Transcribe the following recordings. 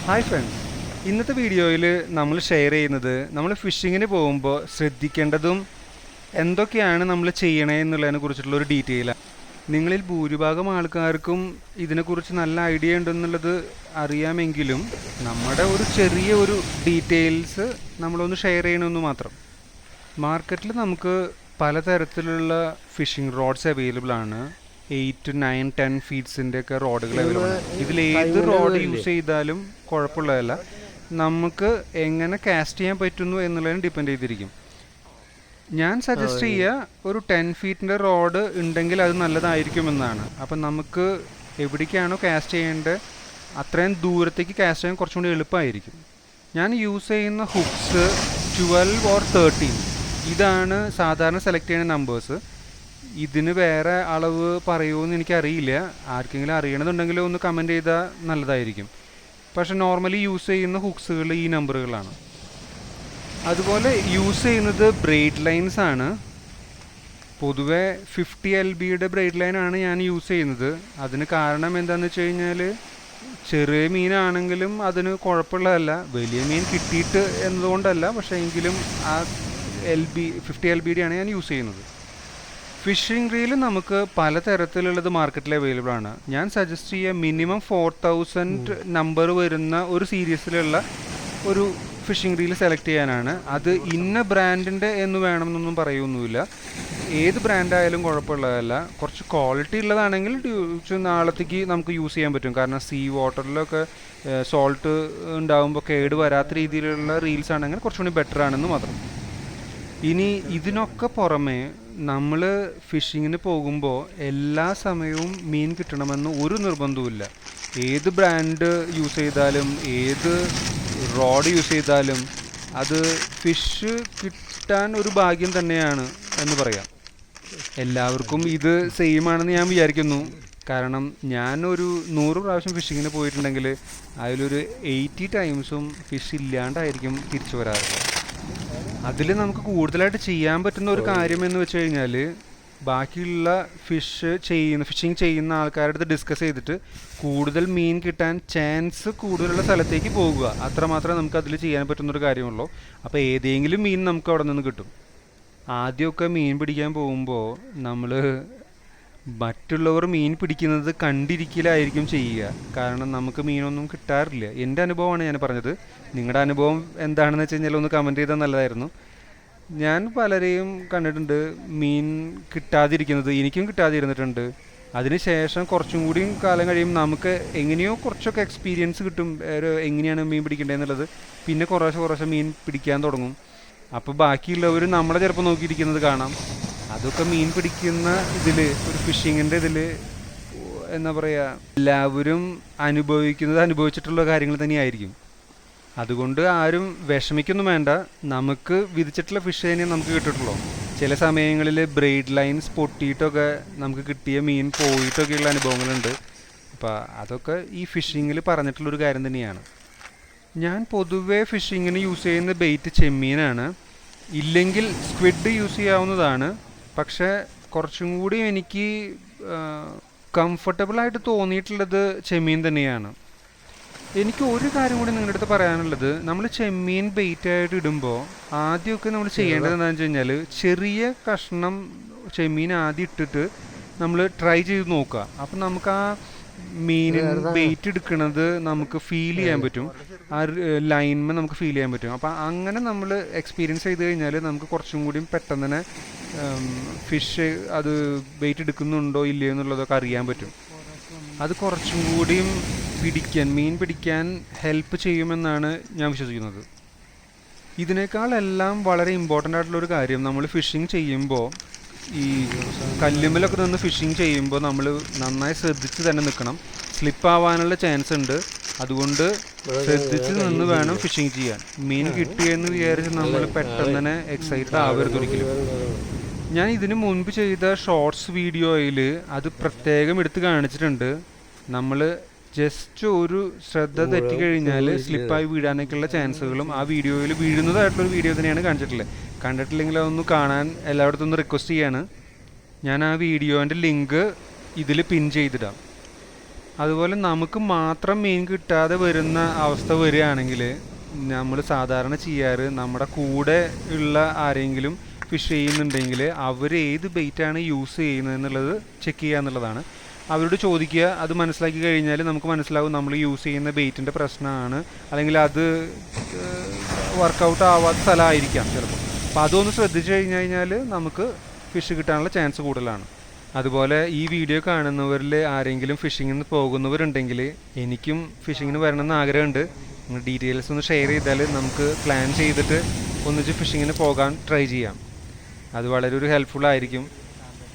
Hi friends, ഇന്നത്തെ വീഡിയോയിൽ നമ്മൾ ഷെയർ ചെയ്യുന്നത് നമ്മൾ ഫിഷിങ്ങിന് പോകുമ്പോൾ ശ്രദ്ധിക്കേണ്ടതും എന്തൊക്കെയാണ് നമ്മൾ ചെയ്യണേ എന്നുള്ളതിനെ കുറിച്ചിട്ടുള്ള ഒരു ഡീറ്റെയിലാണ്. നിങ്ങളിൽ ഭൂരിഭാഗം ആൾക്കാർക്കും ഇതിനെക്കുറിച്ച് നല്ല ഐഡിയ ഉണ്ടെന്നുള്ളത് അറിയാമെങ്കിലും നമ്മുടെ ഒരു ചെറിയ ഒരു ഡീറ്റെയിൽസ് നമ്മളൊന്ന് ഷെയർ ചെയ്യണമെന്ന് മാത്രം. മാർക്കറ്റിൽ നമുക്ക് പലതരത്തിലുള്ള ഫിഷിംഗ് റോഡ്സ് അവൈലബിൾ ആണ്. 8, 9, 10 ഫീറ്റ്സിൻ്റെ ഒക്കെ റോഡുകൾ അവൈലബിൾ ആണ്. ഇതിലേത് റോഡ് യൂസ് ചെയ്താലും കുഴപ്പമുള്ളതല്ല. നമുക്ക് എങ്ങനെ കാസ്റ്റ് ചെയ്യാൻ പറ്റുന്നു എന്നുള്ളതിന് ഡിപ്പെൻഡ് ചെയ്തിരിക്കും. ഞാൻ സജസ്റ്റ് ചെയ്യുക ഒരു 10 ഫീറ്റിൻ്റെ റോഡ് ഉണ്ടെങ്കിൽ അത് നല്ലതായിരിക്കുമെന്നാണ്. അപ്പം നമുക്ക് എവിടേക്കാണോ കാസ്റ്റ് ചെയ്യേണ്ടത് അത്രയും ദൂരത്തേക്ക് കാസ്റ്റ് ചെയ്യാൻ കുറച്ചും കൂടി എളുപ്പമായിരിക്കും. ഞാൻ യൂസ് ചെയ്യുന്ന ഹുക്സ് 12 or 13 ഇതാണ് സാധാരണ സെലക്ട് ചെയ്യുന്ന നമ്പേഴ്സ്. ഇതിന് വേറെ അളവ് പറയുമോയെന്ന് എനിക്കറിയില്ല. ആർക്കെങ്കിലും അറിയണമെന്നുണ്ടെങ്കിൽ ഒന്ന് കമൻറ്റ് ചെയ്താൽ നല്ലതായിരിക്കും. പക്ഷെ നോർമലി യൂസ് ചെയ്യുന്ന ഹുക്സുകൾ ഈ നമ്പറുകളാണ്. അതുപോലെ യൂസ് ചെയ്യുന്നത് ബ്രെയ്ഡ് ലൈൻസ് ആണ്. പൊതുവെ 50 LBയുടെ ബ്രെയ്ഡ് ലൈനാണ് ഞാൻ യൂസ് ചെയ്യുന്നത്. അതിന് കാരണം എന്താണെന്ന് വെച്ച് കഴിഞ്ഞാൽ ചെറിയ മീനാണെങ്കിലും അതിന് കുഴപ്പമുള്ളതല്ല. വലിയ മീൻ കിട്ടിയിട്ട് എന്നതുകൊണ്ടല്ല, പക്ഷേ എങ്കിലും ആ 50 LBയുടെയാണ് ഞാൻ യൂസ് ചെയ്യുന്നത്. ഫിഷിംഗ് റീൽ നമുക്ക് പലതരത്തിലുള്ളത് മാർക്കറ്റിൽ അവൈലബിൾ ആണ്. ഞാൻ സജസ്റ്റ് ചെയ്യുക മിനിമം 4000 നമ്പർ വരുന്ന ഒരു സീരീസിലുള്ള ഒരു ഫിഷിംഗ് റീൽ സെലക്ട് ചെയ്യാനാണ്. അത് ഇന്ന ബ്രാൻഡിൻ്റെ എന്ന് വേണമെന്നൊന്നും പറയുമൊന്നുമില്ല. ഏത് ബ്രാൻഡായാലും കുഴപ്പമുള്ളതല്ല. കുറച്ച് ക്വാളിറ്റി ഉള്ളതാണെങ്കിൽ നാളത്തേക്ക് നമുക്ക് യൂസ് ചെയ്യാൻ പറ്റും. കാരണം സീ വാട്ടറിലൊക്കെ സോൾട്ട് ഉണ്ടാകുമ്പോൾ കേട് വരാത്ത രീതിയിലുള്ള റീൽസ് ആണെങ്കിൽ കുറച്ചുകൂടി ബെറ്റർ ആണെന്ന് മാത്രം. ഇനി ഇതിനൊക്കെ പുറമെ നമ്മൾ ഫിഷിങ്ങിന് പോകുമ്പോൾ എല്ലാ സമയവും മീൻ കിട്ടണമെന്ന് ഒരു നിർബന്ധവുമില്ല. ഏത് ബ്രാൻഡ് യൂസ് ചെയ്താലും ഏത് റോഡ് യൂസ് ചെയ്താലും അത് ഫിഷ് കിട്ടാൻ ഒരു ഭാഗ്യം തന്നെയാണ് എന്ന് പറയാം. എല്ലാവർക്കും ഇത് സെയിം ആണെന്ന് ഞാൻ വിചാരിക്കുന്നു. കാരണം ഞാനൊരു 100 പ്രാവശ്യം ഫിഷിങ്ങിന് പോയിട്ടുണ്ടെങ്കിൽ അതിലൊരു 80 ടൈംസും ഫിഷ് ഇല്ലാണ്ടായിരിക്കും തിരിച്ചു വരാറുള്ളത്. അതിൽ നമുക്ക് കൂടുതലായിട്ട് ചെയ്യാൻ പറ്റുന്ന ഒരു കാര്യം എന്ന് വെച്ച് കഴിഞ്ഞാൽ ബാക്കിയുള്ള ഫിഷിങ് ചെയ്യുന്ന ആൾക്കാരുടെ അടുത്ത് ഡിസ്കസ് ചെയ്തിട്ട് കൂടുതൽ മീൻ കിട്ടാൻ ചാൻസ് കൂടുതലുള്ള സ്ഥലത്തേക്ക് പോകുക. അത്രമാത്രമേ നമുക്ക് അതിൽ ചെയ്യാൻ പറ്റുന്നൊരു കാര്യമുള്ളൂ. അപ്പോൾ ഏതെങ്കിലും മീൻ നമുക്ക് അവിടെ നിന്ന് കിട്ടും. ആദ്യമൊക്കെ മീൻ പിടിക്കാൻ പോകുമ്പോൾ നമ്മൾ മറ്റുള്ളവർ മീൻ പിടിക്കുന്നത് കണ്ടിരിക്കലായിരിക്കും ചെയ്യുക. കാരണം നമുക്ക് മീനൊന്നും കിട്ടാറില്ല. എൻ്റെ അനുഭവമാണ് ഞാൻ പറഞ്ഞത്. നിങ്ങളുടെ അനുഭവം എന്താണെന്ന് വെച്ച് കഴിഞ്ഞാൽ ഒന്ന് കമൻറ്റ് ചെയ്താൽ നല്ലതായിരുന്നു. ഞാൻ പലരെയും കണ്ടിട്ടുണ്ട് മീൻ കിട്ടാതിരിക്കുന്നത്. എനിക്കും കിട്ടാതിരുന്നിട്ടുണ്ട്. അതിനുശേഷം കുറച്ചും കൂടിയും കാലം കഴിയുമ്പോൾ നമുക്ക് എങ്ങനെയോ കുറച്ചൊക്കെ എക്സ്പീരിയൻസ് കിട്ടും എങ്ങനെയാണ് മീൻ പിടിക്കേണ്ടതെന്നുള്ളത്. പിന്നെ കുറേശ്ശെ മീൻ പിടിക്കാൻ തുടങ്ങും. അപ്പോൾ ബാക്കിയുള്ളവർ നമ്മളെ ചിലപ്പോൾ നോക്കിയിരിക്കുന്നത് കാണാം. അതൊക്കെ മീൻ പിടിക്കുന്ന ഇതിൽ ഒരു ഫിഷിങ്ങിൻ്റെ ഇതിൽ എന്താ പറയുക, എല്ലാവരും അനുഭവിച്ചിട്ടുള്ള കാര്യങ്ങൾ തന്നെയായിരിക്കും. അതുകൊണ്ട് ആരും വിഷമിക്കൊന്നും വേണ്ട. നമുക്ക് വിധിച്ചിട്ടുള്ള ഫിഷ് തന്നെ നമുക്ക് കിട്ടിയിട്ടുള്ളൂ. ചില സമയങ്ങളിൽ ബ്രെയ്ഡ് ലൈൻസ് പൊട്ടിയിട്ടൊക്കെ നമുക്ക് കിട്ടിയ മീൻ പോയിട്ടൊക്കെയുള്ള അനുഭവങ്ങളുണ്ട്. അപ്പോൾ അതൊക്കെ ഈ ഫിഷിങ്ങിൽ പറഞ്ഞിട്ടുള്ളൊരു കാര്യം തന്നെയാണ്. ഞാൻ പൊതുവേ ഫിഷിങ്ങിന് യൂസ് ചെയ്യുന്ന ബെയ്റ്റ് ചെമ്മീനാണ്. ഇല്ലെങ്കിൽ സ്ക്വിഡ് യൂസ് ചെയ്യാവുന്നതാണ്. പക്ഷേ കുറച്ചും കൂടി എനിക്ക് കംഫർട്ടബിളായിട്ട് തോന്നിയിട്ടുള്ളത് ചെമ്മീൻ തന്നെയാണ്. എനിക്ക് ഒരു കാര്യം കൂടി നിങ്ങളുടെ അടുത്ത് പറയാനുള്ളത്, നമ്മൾ ചെമ്മീൻ ബെയ്റ്റായിട്ട് ഇടുമ്പോൾ ആദ്യമൊക്കെ നമ്മൾ ചെയ്യേണ്ടത് എന്താണെന്ന് വെച്ച് കഴിഞ്ഞാൽ ചെറിയ കഷ്ണം ചെമ്മീൻ ആദ്യം ഇട്ടിട്ട് നമ്മൾ ട്രൈ ചെയ്ത് നോക്കുക. അപ്പം നമുക്ക് ആ മീനിൻ ബെയ്റ്റ് എടുക്കുന്നത് നമുക്ക് ഫീൽ ചെയ്യാൻ പറ്റും. ആ ലൈൻമേ നമുക്ക് ഫീൽ ചെയ്യാൻ പറ്റും. അപ്പം അങ്ങനെ നമ്മൾ എക്സ്പീരിയൻസ് ചെയ്ത് കഴിഞ്ഞാൽ നമുക്ക് കുറച്ചും കൂടിയും പെട്ടെന്ന് തന്നെ ഫിഷ് അത് ബെയ്റ്റ് എടുക്കുന്നുണ്ടോ ഇല്ലയോ എന്നുള്ളതൊക്കെ അറിയാൻ പറ്റും. അത് കുറച്ചും കൂടിയും മീൻ പിടിക്കാൻ ഹെൽപ്പ് ചെയ്യുമെന്നാണ് ഞാൻ വിശ്വസിക്കുന്നത്. ഇതിനേക്കാളെല്ലാം വളരെ ഇമ്പോർട്ടൻ്റ് ആയിട്ടുള്ളൊരു കാര്യം, നമ്മൾ ഫിഷിങ് ചെയ്യുമ്പോൾ ഈ കല്ലുമ്മലൊക്കെ നിന്ന് ഫിഷിങ് ചെയ്യുമ്പോൾ നമ്മൾ നന്നായി ശ്രദ്ധിച്ച് തന്നെ നിൽക്കണം. സ്ലിപ്പാവാനുള്ള ചാൻസ് ഉണ്ട്. അതുകൊണ്ട് ശ്രദ്ധിച്ച് നിന്ന് വേണം ഫിഷിങ് ചെയ്യാൻ. മീൻ കിട്ടിയെന്ന് വിചാരിച്ച് നമ്മൾ പെട്ടെന്ന് തന്നെ എക്സൈറ്റഡ് ആവരുത് ഒരിക്കലും. ഞാൻ ഇതിന് മുൻപ് ചെയ്ത ഷോർട്സ് വീഡിയോയിൽ അത് പ്രത്യേകം എടുത്ത് കാണിച്ചിട്ടുണ്ട്. നമ്മൾ ജസ്റ്റ് ഒരു ശ്രദ്ധ തെറ്റിക്കഴിഞ്ഞാൽ സ്ലിപ്പായി വീഴാനൊക്കെയുള്ള ചാൻസുകളും ആ വീഡിയോയിൽ വീഴുന്നതായിട്ടുള്ളൊരു വീഡിയോ തന്നെയാണ് കാണിച്ചിട്ടുള്ളത്. കണ്ടിട്ടില്ലെങ്കിൽ അതൊന്ന് കാണാൻ എല്ലായിടത്തും ഒന്ന് റിക്വസ്റ്റ് ചെയ്യാണ്. ഞാൻ ആ വീഡിയോൻ്റെ ലിങ്ക് ഇതിൽ പിൻ ചെയ്തിടാം. അതുപോലെ നമുക്ക് മാത്രം മീൻ കിട്ടാതെ വരുന്ന അവസ്ഥ വരികയാണെങ്കിൽ നമ്മൾ സാധാരണ ചെയ്യാറ് നമ്മുടെ കൂടെ ഉള്ള ആരെങ്കിലും ഫിഷ് ചെയ്യുന്നുണ്ടെങ്കിൽ അവർ ഏത് ബെയ്റ്റാണ് യൂസ് ചെയ്യുന്നത് എന്നുള്ളത് ചെക്ക് ചെയ്യുക എന്നുള്ളതാണ്. അവരോട് ചോദിക്കുക. അത് മനസ്സിലാക്കി കഴിഞ്ഞാൽ നമുക്ക് മനസ്സിലാവും നമ്മൾ യൂസ് ചെയ്യുന്ന ബെയ്റ്റിൻ്റെ പ്രശ്നമാണ്, അല്ലെങ്കിൽ അത് വർക്കൗട്ട് ആവാത്ത സ്ഥലമായിരിക്കാം ചിലപ്പോൾ. അപ്പോൾ അതൊന്ന് ശ്രദ്ധിച്ചു കഴിഞ്ഞ് കഴിഞ്ഞാൽ നമുക്ക് ഫിഷ് കിട്ടാനുള്ള ചാൻസ് കൂടുതലാണ്. അതുപോലെ ഈ വീഡിയോ കാണുന്നവരിൽ ആരെങ്കിലും ഫിഷിങ്ങിന് പോകുന്നവരുണ്ടെങ്കിൽ എനിക്കും ഫിഷിങ്ങിന് വരണമെന്ന് ആഗ്രഹമുണ്ട്. നിങ്ങൾ ഡീറ്റെയിൽസ് ഒന്ന് ഷെയർ ചെയ്താൽ നമുക്ക് പ്ലാൻ ചെയ്തിട്ട് ഒന്നിച്ച് ഫിഷിങ്ങിന് പോകാൻ ട്രൈ ചെയ്യാം. അത് വളരെ ഒരു ഹെൽപ്ഫുൾ ആയിരിക്കും.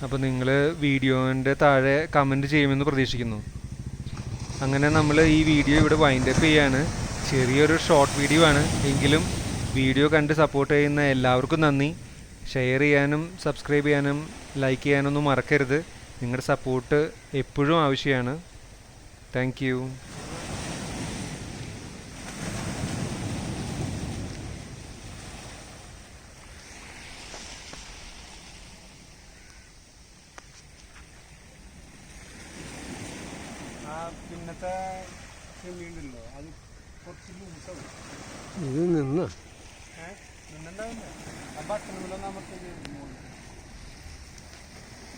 അപ്പോൾ നിങ്ങൾ വീഡിയോൻ്റെ താഴെ കമൻറ്റ് ചെയ്യുമെന്ന് പ്രതീക്ഷിക്കുന്നു. അങ്ങനെ നമ്മൾ ഈ വീഡിയോ ഇവിടെ വൈൻഡപ്പ് ചെയ്യാണ്. ചെറിയൊരു ഷോർട്ട് വീഡിയോ ആണ് എങ്കിലും വീഡിയോ കണ്ട് സപ്പോർട്ട് ചെയ്യുന്ന എല്ലാവർക്കും നന്ദി. ഷെയർ ചെയ്യാനും സബ്സ്ക്രൈബ് ചെയ്യാനും ലൈക്ക് ചെയ്യാനൊന്നും മറക്കരുത്. നിങ്ങളുടെ സപ്പോർട്ട് എപ്പോഴും ആവശ്യമാണ്. Thank you. പിന്നത്തെ ചെമ്മീണ്ടല്ലോ അത് കുറച്ച് ലൂസാവും. ഇത് നിന്ന് നിന്നുണ്ടാവില്ല. അപ്പം അച്ഛനല്ലോ നമുക്ക്